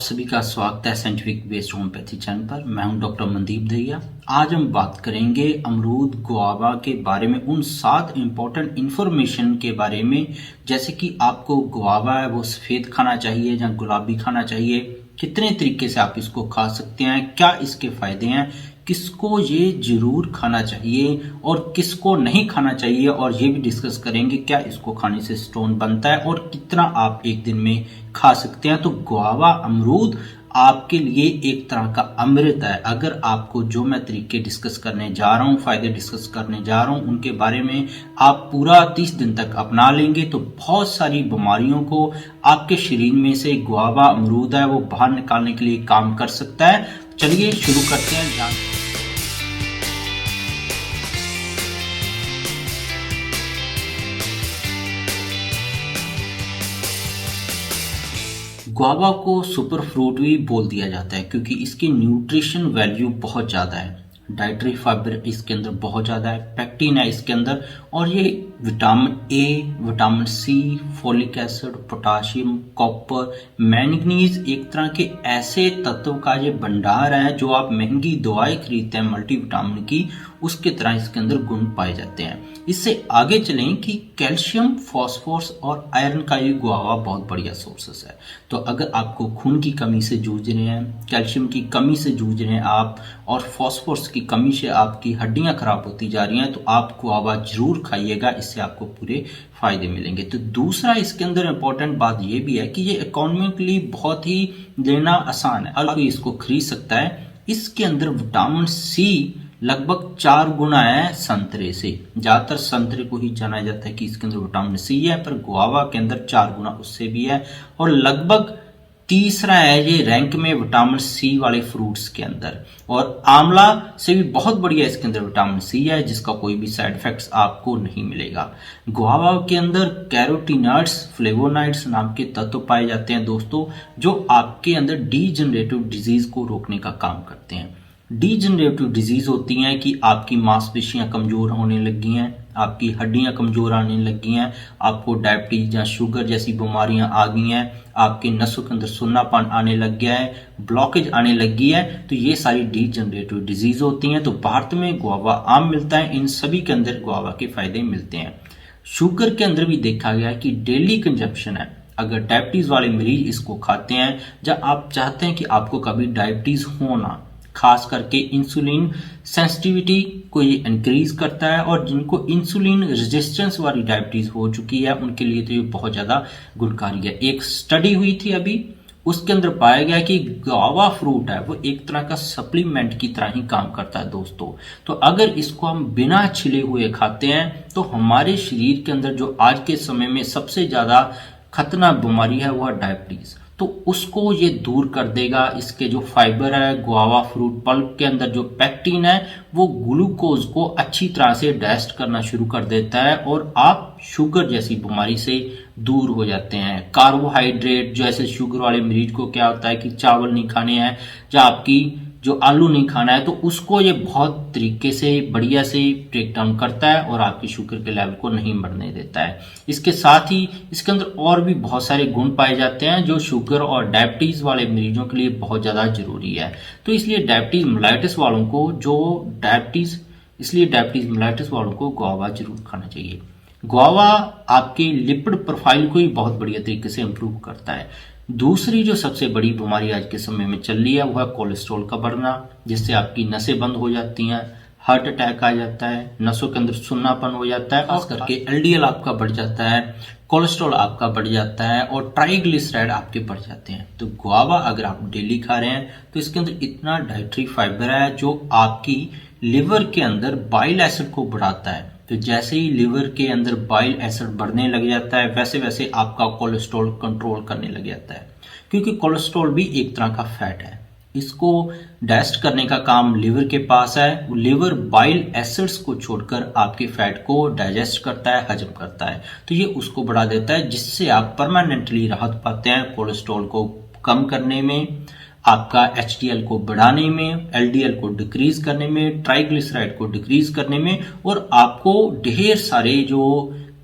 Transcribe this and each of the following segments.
सभी का स्वागत है साइंटिफिक बेस्ड होम्योपैथी चैनल पर। मैं हूं डॉक्टर मनदीप दहिया। आज हम बात करेंगे अमरूद गुआवा के बारे में, उन 7 इंपॉर्टेंट इंफॉर्मेशन के बारे में, जैसे कि आपको गुआवा है वो सफ़ेद खाना चाहिए या गुलाबी खाना चाहिए, कितने तरीके से आप इसको खा सकते हैं, क्या इसके फ़ायदे हैं, किसको ये जरूर खाना चाहिए और किसको नहीं खाना चाहिए, और ये भी डिस्कस करेंगे क्या इसको खाने से स्टोन बनता है और कितना आप एक दिन में खा सकते हैं। तो गुआवा अमरूद आपके लिए एक तरह का अमृत है। अगर आपको जो मैं तरीके डिस्कस करने जा रहा हूँ, फायदे डिस्कस करने जा रहा हूँ, उनके बारे में आप पूरा 30 दिन तक अपना लेंगे तो बहुत सारी बीमारियों को आपके शरीर में से गुआवा अमरूद है वो बाहर निकालने के लिए काम कर सकता है। चलिए शुरू करते हैं। गुआवा को सुपर फ्रूट भी बोल दिया जाता है क्योंकि इसकी न्यूट्रिशन वैल्यू बहुत ज़्यादा है। डाइटरी फाइबर इसके अंदर बहुत ज़्यादा है, पैक्टिन है इसके अंदर, और ये vitamin A, vitamin C, folic acid, potassium, copper, manganese, एक तरह के ऐसे तत्व का ये भंडार है जो आप महंगी दवाई खरीदते हैं मल्टीविटामिन की, उसके तरह इसके अंदर गुण पाए जाते हैं। इससे आगे चलें कि कैल्शियम, फास्फोरस और आयरन का ये गुआवा बहुत बढ़िया सोर्सेस है। तो अगर आपको खून की कमी से जूझ रहे हैं, कैल्शियम की कमी से जूझ रहे हैं आप, और फास्फोरस की कमी से आपकी हड्डियां खराब होती जा रही हैं, तो आप गुआवा जरूर खाइएगा, इससे आपको पूरे फायदे मिलेंगे। तो दूसरा इसके अंदर इंपॉर्टेंट बात ये भी है कि ये इकोनॉमिकली बहुत ही लेना आसान है, हर कोई इसको खरीद सकता है। इसके अंदर विटामिन सी लगभग 4 गुना है संतरे से। ज्यादातर संतरे को ही जाना जाता है कि इसके अंदर विटामिन सी है, पर गुआवा के अंदर 4 गुना उससे भी है, और लगभग तीसरा है ये रैंक में विटामिन सी वाले फ्रूट्स के अंदर। और आंवला से भी बहुत बढ़िया इसके अंदर विटामिन सी है, जिसका कोई भी साइड इफेक्ट्स आपको नहीं मिलेगा। गुआवा के अंदर कैरोटीनॉइड्स, फ्लेवोनॉइड्स नाम के तत्व पाए जाते हैं दोस्तों, जो आपके अंदर डीजनरेटिव डिजीज को रोकने का काम करते हैं। डीजनरेटिव डिजीज होती हैं कि आपकी मांसपेशियां कमजोर होने लगी हैं, आपकी हड्डियां कमजोर आने लगी हैं, आपको डायबिटीज या शुगर जैसी बीमारियां आ गई हैं, आपके नसों के अंदर सुन्नापन आने लग गया है, ब्लॉकेज आने लगी है, तो ये सारी डीजनरेटिव डिजीज होती हैं। तो भारत में गुआवा आम मिलता है, इन सभी के अंदर गुआवा के फायदे मिलते हैं। शुगर के अंदर भी देखा गया है कि डेली कंजप्शन है, अगर डायबिटीज वाले मरीज इसको खाते हैं, या आप चाहते हैं कि आपको कभी डायबिटीज हो ना, खास करके इंसुलिन सेंसिटिविटी को ये इंक्रीज करता है, और जिनको इंसुलिन रेजिस्टेंस वाली डायबिटीज हो चुकी है उनके लिए तो ये बहुत ज्यादा गुणकारी है। एक स्टडी हुई थी अभी, उसके अंदर पाया गया कि गुआवा फ्रूट है वो एक तरह का सप्लीमेंट की तरह ही काम करता है दोस्तों। तो अगर इसको हम बिना छिले हुए खाते हैं तो हमारे शरीर के अंदर जो आज के समय में सबसे ज्यादा खतरनाक बीमारी है वो है डायबिटीज, तो उसको ये दूर कर देगा। इसके जो फाइबर है, गुआवा फ्रूट पल्प के अंदर जो पैक्टिन है वो ग्लूकोज को अच्छी तरह से डाइजेस्ट करना शुरू कर देता है, और आप शुगर जैसी बीमारी से दूर हो जाते हैं। कार्बोहाइड्रेट जैसे शुगर वाले मरीज को क्या होता है कि चावल नहीं खाने हैं या आपकी जो आलू नहीं खाना है, तो उसको ये बहुत तरीके से बढ़िया से ब्रेक डाउन करता है और आपकी शुगर के लेवल को नहीं बढ़ने देता है। इसके साथ ही इसके अंदर और भी बहुत सारे गुण पाए जाते हैं जो शुगर और डायबिटीज वाले मरीजों के लिए बहुत ज्यादा जरूरी है। तो इसलिए डायबिटीज मेलाइटिस वालों को गुआवा जरूर खाना चाहिए। गुआवा आपके लिपिड प्रोफाइल को ही बहुत बढ़िया तरीके से इंप्रूव करता है। दूसरी जो सबसे बड़ी बीमारी आज के समय में चल रही है वो है कोलेस्ट्रॉल का बढ़ना, जिससे आपकी नसें बंद हो जाती हैं, हार्ट अटैक आ जाता है, नसों के अंदर सुन्नापन हो जाता है, खास करके एलडीएल आपका बढ़ जाता है, कोलेस्ट्रॉल आपका बढ़ जाता है, और ट्राइग्लिसराइड आपके बढ़ जाते हैं। तो गुआवा अगर आप डेली खा रहे हैं तो इसके अंदर इतना डाइटरी फाइबर है जो आपकी लिवर के अंदर बाइल एसिड को बढ़ाता है। तो जैसे ही लिवर के अंदर बाइल एसिड बढ़ने लग जाता है, वैसे वैसे आपका कोलेस्ट्रॉल कंट्रोल करने लग जाता है, क्योंकि कोलेस्ट्रॉल भी एक तरह का फैट है। इसको डाइजेस्ट करने का काम लिवर के पास है। लिवर बाइल एसिड्स को छोड़कर आपके फैट को डाइजेस्ट करता है, हजम करता है, तो ये उसको बढ़ा देता है, जिससे आप परमानेंटली राहत पाते हैं कोलेस्ट्रॉल को कम करने में, आपका एचडीएल को बढ़ाने में, एलडीएल को डिक्रीज करने में, ट्राइग्लिसराइड को डिक्रीज करने में, और आपको ढेर सारे जो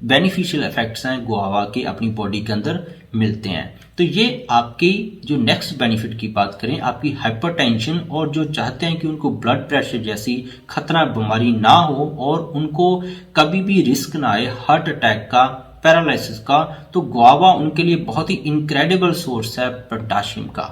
बेनिफिशियल इफेक्ट्स हैं गुआवा के अपनी बॉडी के अंदर मिलते हैं। तो ये आपकी जो नेक्स्ट बेनिफिट की बात करें, आपकी हाइपरटेंशन और जो चाहते हैं कि उनको ब्लड प्रेशर जैसी खतरनाक बीमारी ना हो और उनको कभी भी रिस्क ना आए हार्ट अटैक का, पैरालिसिस का, तो गुआवा उनके लिए बहुत ही इनक्रेडिबल सोर्स है पोटाशियम का।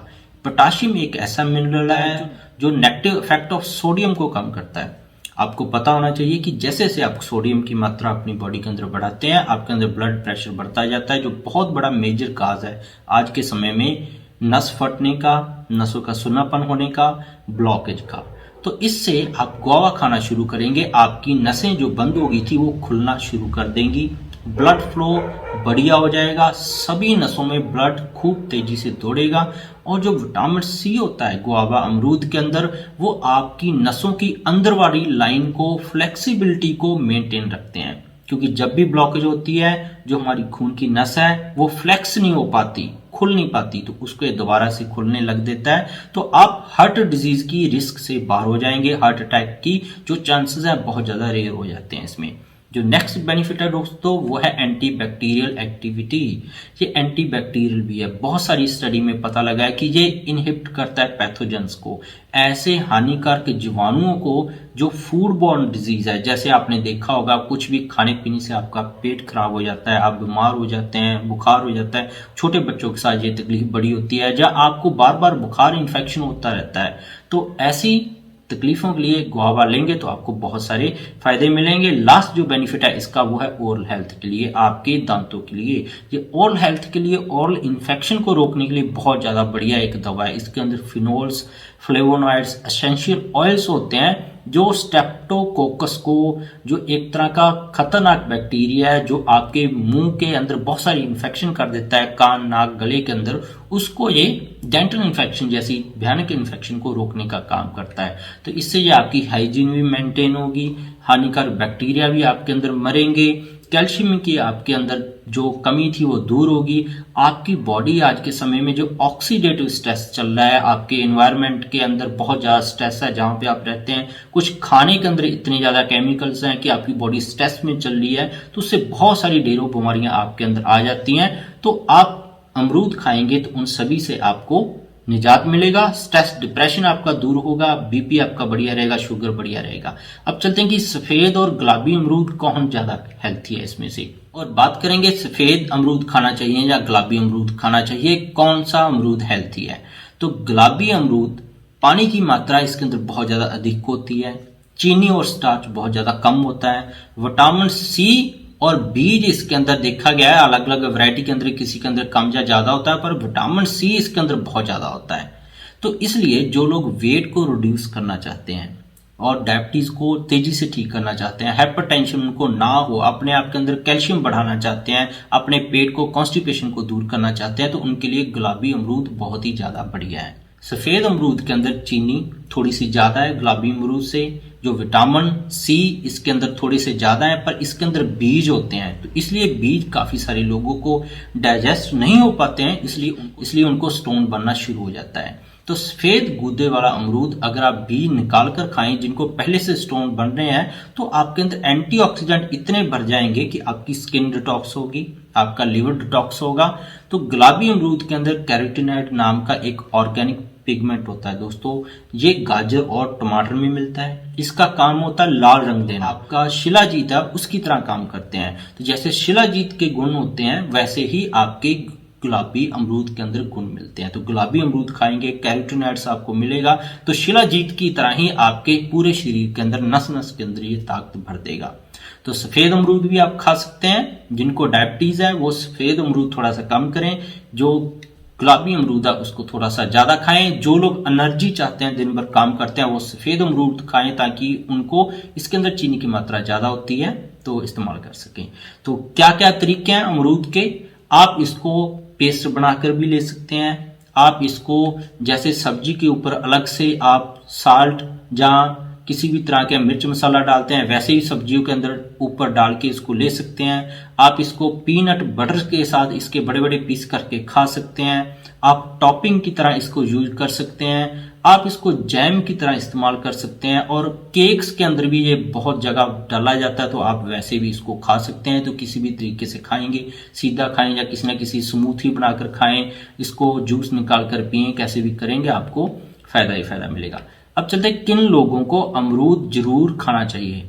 पोटाशियम एक ऐसा मिनरल है जो नेगेटिव इफेक्ट ऑफ सोडियम को कम करता है। आपको पता होना चाहिए कि जैसे जैसे आप सोडियम की मात्रा अपनी बॉडी के अंदर बढ़ाते हैं, आपके अंदर ब्लड प्रेशर बढ़ता जाता है, जो बहुत बड़ा मेजर काज है आज के समय में नस फटने का, नसों का सुन्नापन होने का, ब्लॉकेज का। तो इससे आप गुआवा खाना शुरू करेंगे, आपकी नसें जो बंद हो गई थी वो खुलना शुरू कर देंगी, ब्लड फ्लो बढ़िया हो जाएगा, सभी नसों में ब्लड खूब तेजी से दौड़ेगा। और जो विटामिन सी होता है गुआवा अमरूद के अंदर, वो आपकी नसों की अंदर वाली लाइन को, फ्लेक्सिबिलिटी को मेंटेन रखते हैं। क्योंकि जब भी ब्लॉकेज होती है, जो हमारी खून की नस है वो फ्लेक्स नहीं हो पाती, खुल नहीं पाती, तो उसको दोबारा से खुलने लग देता है। तो आप हार्ट डिजीज की रिस्क से बाहर हो जाएंगे, हार्ट अटैक की जो चांसेस है बहुत ज्यादा रेयर हो जाते हैं इसमें। जो नेक्स्ट बेनिफिट है दोस्तों वो है एंटी बैक्टीरियल एक्टिविटी। ये एंटी बैक्टीरियल भी है, बहुत सारी स्टडी में पता लगा है कि ये इनहिबिट करता है पैथोजेंस को, ऐसे हानिकारक जीवाणुओं को जो फूड बॉर्न डिजीज है। जैसे आपने देखा होगा कुछ भी खाने पीने से आपका पेट खराब हो जाता है, आप बीमार हो जाते हैं, बुखार हो जाता है। छोटे बच्चों के साथ ये तकलीफ बड़ी होती है, जहाँ आपको बार बार बुखार इन्फेक्शन होता रहता है। तो ऐसी तकलीफों के लिए गुआवा लेंगे तो आपको बहुत सारे फायदे मिलेंगे। लास्ट जो बेनिफिट है इसका वो है ओरल हेल्थ के लिए, आपके दांतों के लिए। ये ओरल हेल्थ के लिए, ओरल इन्फेक्शन को रोकने के लिए बहुत ज्यादा बढ़िया एक दवा है। इसके अंदर फिनोल्स, फ्लेवोनॉइड्स, एसेंशियल ऑयल्स होते हैं जो स्टेप्टोकोकस को, जो एक तरह का खतरनाक बैक्टीरिया है जो आपके मुंह के अंदर बहुत सारी इन्फेक्शन कर देता है, कान, नाक, गले के अंदर, उसको ये डेंटल इन्फेक्शन जैसी भयानक इन्फेक्शन को रोकने का काम करता है। तो इससे ये आपकी हाइजीन भी मेंटेन होगी, हानिकारक बैक्टीरिया भी आपके अंदर मरेंगे, कैल्शियम की आपके अंदर जो कमी थी वो दूर होगी। आपकी बॉडी आज के समय में जो ऑक्सीडेटिव स्ट्रेस चल रहा है, आपके एनवायरनमेंट के अंदर बहुत ज्यादा स्ट्रेस है जहां पे आप रहते हैं, कुछ खाने के अंदर इतने ज्यादा केमिकल्स हैं कि आपकी बॉडी स्ट्रेस में चल रही है, तो उससे बहुत सारी ढेरों बीमारियां आपके अंदर आ जाती हैं। तो आप अमरूद खाएंगे तो उन सभी से आपको निजात मिलेगा, स्ट्रेस डिप्रेशन आपका दूर होगा, बीपी आपका बढ़िया रहेगा, शुगर बढ़िया रहेगा। अब चलते हैं कि सफेद और गुलाबी अमरूद कौन ज्यादा हेल्थी है इसमें से, और बात करेंगे सफेद अमरूद खाना चाहिए या गुलाबी अमरूद खाना चाहिए, कौन सा अमरूद हेल्थी है। तो गुलाबी अमरूद, पानी की मात्रा इसके अंदर बहुत ज्यादा अधिक होती है, चीनी और स्टार्च बहुत ज्यादा कम होता है, विटामिन सी और बीज इसके अंदर देखा गया है अलग अलग वैरायटी के अंदर किसी के अंदर कम या ज्यादा होता है, पर विटामिन सी इसके अंदर बहुत ज्यादा होता है। तो इसलिए जो लोग वेट को रिड्यूस करना चाहते हैं और डायबिटीज को तेजी से ठीक करना चाहते हैं, हाइपरटेंशन उनको ना हो, अपने आप के अंदर कैल्शियम बढ़ाना चाहते हैं, अपने पेट को, कॉन्स्टिपेशन को दूर करना चाहते हैं, तो उनके लिए गुलाबी अमरूद बहुत ही ज्यादा बढ़िया है। सफेद अमरूद के अंदर चीनी थोड़ी सी ज्यादा है गुलाबी अमरूद से, जो विटामिन सी इसके अंदर थोड़े से ज्यादा है, पर इसके अंदर बीज होते हैं, तो इसलिए बीज काफी सारे लोगों को डाइजेस्ट नहीं हो पाते हैं, इसलिए उनको स्टोन बनना शुरू हो जाता है। तो सफेद गूदे वाला अमरूद अगर आप बीज निकाल कर खाएं जिनको पहले से स्टोन बन रहे हैं, तो आपके अंदर एंटीऑक्सीडेंट इतने भर जाएंगे कि आपकी स्किन डिटॉक्स होगी, आपका लिवर डिटॉक्स होगा। तो गुलाबी अमरूद के अंदर कैरोटीनॉइड नाम का एक ऑर्गेनिक पिगमेंट होता है दोस्तों, ये गाजर और टमाटर में मिलता है, इसका काम होता है लाल रंग देना। आपका शिलाजीत है उसकी तरह काम करते हैं, तो जैसे शिलाजीत के गुण होते हैं वैसे ही आपके गुलाबी अमरूद के अंदर गुण मिलते हैं। तो गुलाबी अमरूद खाएंगे, कैरोटीनॉइड्स आपको मिलेगा, तो शिलाजीत की तरह ही आपके पूरे शरीर के अंदर, नस नस के अंदर ये ताकत भर देगा। तो सफेद अमरूद भी आप खा सकते हैं, जिनको डायबिटीज है वो सफेद अमरूद थोड़ा सा कम करें, जो गुलाबी अमरूद है उसको थोड़ा सा ज्यादा खाएं। जो लोग एनर्जी चाहते हैं, दिन भर काम करते हैं, वो सफेद अमरूद खाएं ताकि उनको, इसके अंदर चीनी की मात्रा ज्यादा होती है तो इस्तेमाल कर सकें। तो क्या क्या तरीके हैं अमरूद के, आप इसको पेस्ट बनाकर भी ले सकते हैं, आप इसको जैसे सब्जी के ऊपर अलग से आप साल्ट या किसी भी तरह के मिर्च मसाला डालते हैं वैसे ही सब्जियों के अंदर ऊपर डाल के इसको ले सकते हैं। आप इसको पीनट बटर के साथ इसके बड़े बड़े पीस करके खा सकते हैं। आप टॉपिंग की तरह इसको यूज कर सकते हैं। आप इसको जैम की तरह इस्तेमाल कर सकते हैं और केक्स के अंदर भी ये बहुत जगह डाला जाता है, तो आप वैसे भी इसको खा सकते हैं। तो किसी भी तरीके से खाएंगे, सीधा खाएं या किसी न किसी स्मूथी बनाकर खाएं, इसको जूस निकाल कर पिए, कैसे भी करेंगे आपको फायदा ही फायदा मिलेगा। अब चलते हैं किन लोगों को अमरूद जरूर खाना चाहिए।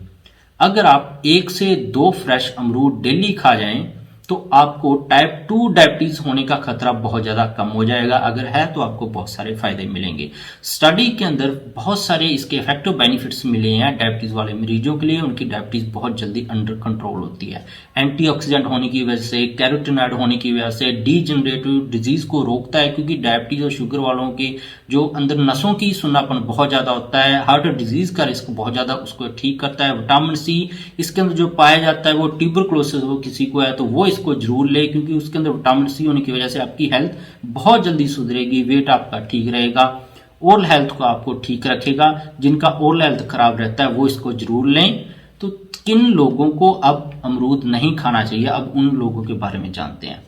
अगर आप 1 से 2 फ्रेश अमरूद डेली खा जाएं तो आपको टाइप 2 डायबिटीज होने का खतरा बहुत ज्यादा कम हो जाएगा। अगर है तो आपको बहुत सारे फायदे मिलेंगे। स्टडी के अंदर बहुत सारे इसके इफेक्टिव बेनिफिट्स मिले हैं डायबिटीज वाले मरीजों के लिए। उनकी डायबिटीज बहुत जल्दी अंडर कंट्रोल होती है। एंटीऑक्सीडेंट होने की वजह से, कैरोटीनॉइड होने की वजह से डीजनरेटिव डिजीज को रोकता है, क्योंकि डायबिटीज और शुगर वालों के जो अंदर नसों की सुन्नापन बहुत ज्यादा होता है, हार्ट डिजीज का रिस्क बहुत ज्यादा, उसको ठीक करता है। विटामिन सी इसके अंदर जो पाया जाता है, वो ट्यूबरकुलोसिस हो किसी को है तो वो इसको जरूर ले, क्योंकि उसके अंदर विटामिन सी होने की वजह से आपकी हेल्थ बहुत जल्दी सुधरेगी, वेट आपका ठीक रहेगा, ओरल हेल्थ को आपको ठीक रखेगा। जिनका ओरल हेल्थ खराब रहता है वो इसको जरूर लें। तो किन लोगों को अब अमरूद नहीं खाना चाहिए, अब उन लोगों के बारे में जानते हैं।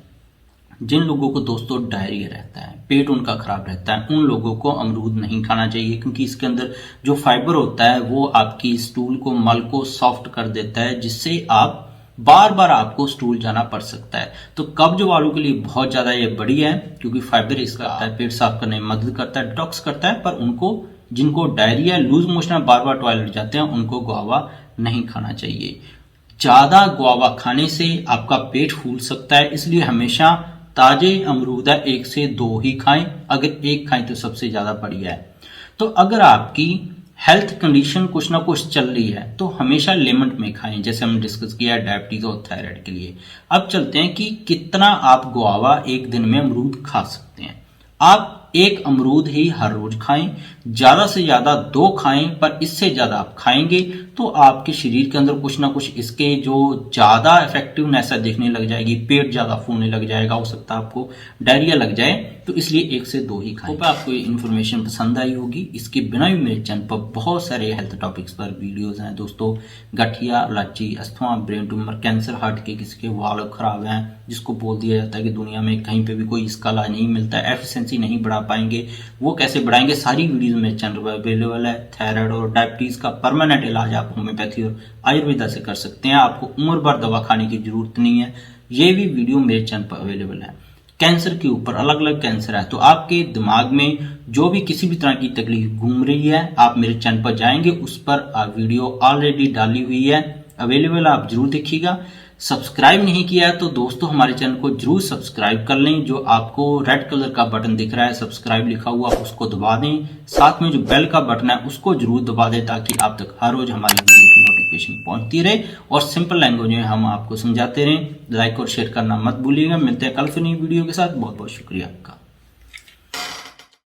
जिन लोगों को दोस्तों डायरिया रहता है, पेट उनका खराब रहता है, उन लोगों को अमरूद नहीं खाना चाहिए, क्योंकि इसके अंदर जो फाइबर होता है वो आपकी स्टूल को, मल को सॉफ्ट कर देता है, जिससे आप बार बार आपको स्टूल जाना पड़ सकता है। तो कब्ज वालों के लिए बहुत ज्यादा ये बढ़िया है, क्योंकि फाइबर इसका आता है, पेट साफ करने में मदद करता है, डिटॉक्स करता है। पर उनको जिनको डायरिया, लूज मोशन, बार बार टॉयलेट जाते हैं, उनको गुआवा नहीं खाना चाहिए। ज्यादा गुआवा खाने से आपका पेट फूल सकता है, इसलिए हमेशा ताजे अमरूद 1 से 2 ही खाएं। अगर 1 खाएं तो सबसे ज्यादा बढ़िया है। तो अगर आपकी हेल्थ कंडीशन कुछ ना कुछ चल रही है तो हमेशा लिमिट में खाएं, जैसे हमने डिस्कस किया है डायबिटीज और थायराइड के लिए। अब चलते हैं कि कितना आप गुआवा एक दिन में अमरूद खा सकते हैं। आप 1 अमरूद ही हर रोज खाएं, ज्यादा से ज्यादा 2 खाएं, पर इससे ज्यादा आप खाएंगे तो आपके शरीर के अंदर कुछ ना कुछ इसके जो ज्यादा इफेक्टिवनेस है देखने लग जाएगी, पेट ज्यादा फूलने लग जाएगा, हो सकता है आपको डायरिया लग जाए। तो इसलिए 1 से 2 ही खाएं। आपको ये इन्फॉर्मेशन पसंद आई होगी। इसके बिना भी मेरे चैनल पर बहुत सारे हेल्थ टॉपिक्स पर वीडियोस हैं दोस्तों। गठिया, allergy, asthma, brain tumour, cancer, heart के, किसी के वाल खराब हैं, जिसको बोल दिया जाता है कि दुनिया में कहीं पे भी कोई इसका इलाज नहीं मिलता है, एफिशिएंसी नहीं बढ़ा पाएंगे, वो कैसे बढ़ाएंगे, सारी वीडियोस मेरे चैनल पर अवेलेबल है। थायराइड और डायबिटीज का परमानेंट इलाज आप होम्योपैथी और आयुर्वेदा से कर सकते हैं। आपको उम्र भर दवा खाने की जरूरत नहीं है। ये भी वीडियो मेरे चैनल पर अवेलेबल है। कैंसर के ऊपर, अलग अलग कैंसर है, तो आपके दिमाग में जो भी किसी भी तरह की तकलीफ घूम रही है, आप मेरे चैनल पर जाएंगे, उस पर वीडियो ऑलरेडी डाली हुई है, अवेलेबल, आप जरूर देखिएगा। सब्सक्राइब नहीं किया है तो दोस्तों हमारे चैनल को जरूर सब्सक्राइब कर लें। जो आपको रेड कलर का बटन दिख रहा है सब्सक्राइब लिखा हुआ, उसको दबा दें। साथ में जो बेल का बटन है उसको जरूर दबा दें, ताकि आप तक हर रोज हमारी वीडियो की नोटिफिकेशन पहुंचती रहे और सिंपल लैंग्वेज में हम आपको समझाते रहें। लाइक और शेयर करना मत भूलिएगा। मिलते हैं कल फिर नई वीडियो के साथ। बहुत बहुत शुक्रिया आपका।